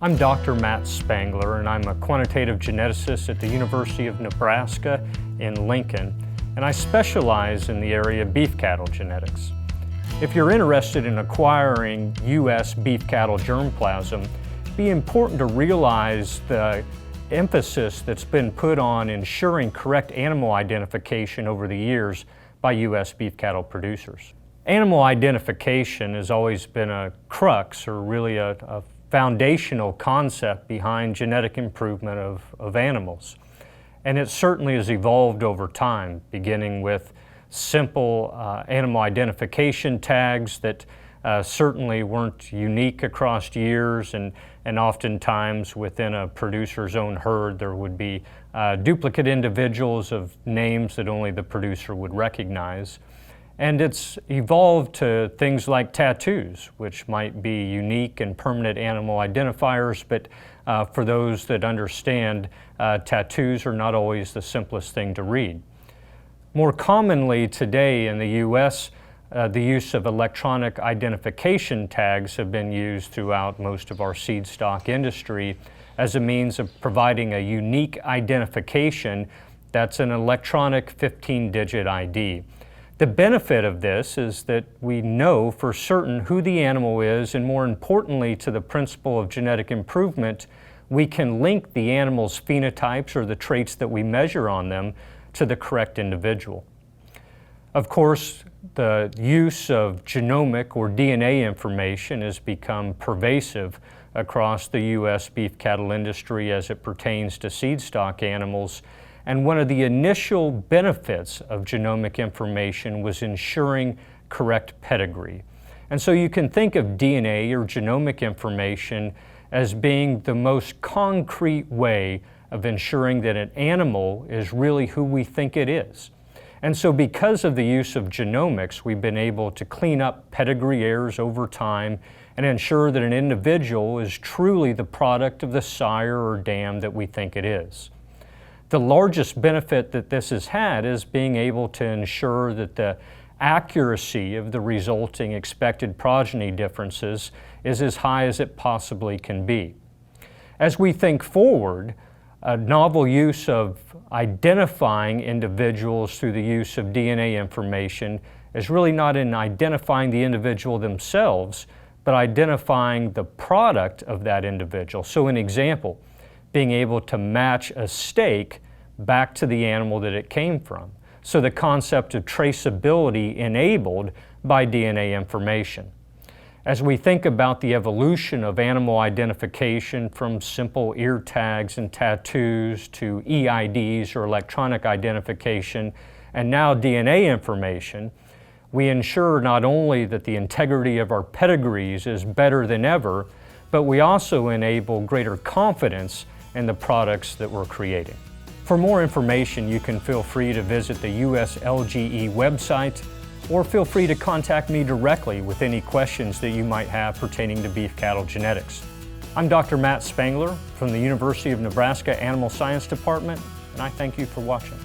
I'm Dr. Matt Spangler, and I'm a quantitative geneticist at the University of Nebraska in Lincoln, and I specialize in the area of beef cattle genetics. If you're interested in acquiring U.S. beef cattle germplasm, it'd be important to realize the emphasis that's been put on ensuring correct animal identification over the years by U.S. beef cattle producers. Animal identification has always been a crux, or really a foundational concept behind genetic improvement of animals. And it certainly has evolved over time, beginning with simple animal identification tags that certainly weren't unique across years, and oftentimes within a producer's own herd there would be duplicate individuals of names that only the producer would recognize. And it's evolved to things like tattoos, which might be unique and permanent animal identifiers, but for those that understand, tattoos are not always the simplest thing to read. More commonly today in the U.S., the use of electronic identification tags have been used throughout most of our seed stock industry as a means of providing a unique identification that's an electronic 15-digit ID. The benefit of this is that we know for certain who the animal is, and more importantly, to the principle of genetic improvement, we can link the animal's phenotypes or the traits that we measure on them to the correct individual. Of course, the use of genomic or DNA information has become pervasive across the U.S. beef cattle industry as it pertains to seed stock animals. And one of the initial benefits of genomic information was ensuring correct pedigree. And so you can think of DNA or genomic information as being the most concrete way of ensuring that an animal is really who we think it is. And so because of the use of genomics, we've been able to clean up pedigree errors over time and ensure that an individual is truly the product of the sire or dam that we think it is. The largest benefit that this has had is being able to ensure that the accuracy of the resulting expected progeny differences is as high as it possibly can be. As we think forward, a novel use of identifying individuals through the use of DNA information is really not in identifying the individual themselves, but identifying the product of that individual. So an example, being able to match a steak back to the animal that it came from. So the concept of traceability enabled by DNA information. As we think about the evolution of animal identification from simple ear tags and tattoos to EIDs or electronic identification, and now DNA information, we ensure not only that the integrity of our pedigrees is better than ever, but we also enable greater confidence in the products that we're creating. For more information, you can feel free to visit the USLGE website, or feel free to contact me directly with any questions that you might have pertaining to beef cattle genetics. I'm Dr. Matt Spangler from the University of Nebraska Animal Science Department, and I thank you for watching.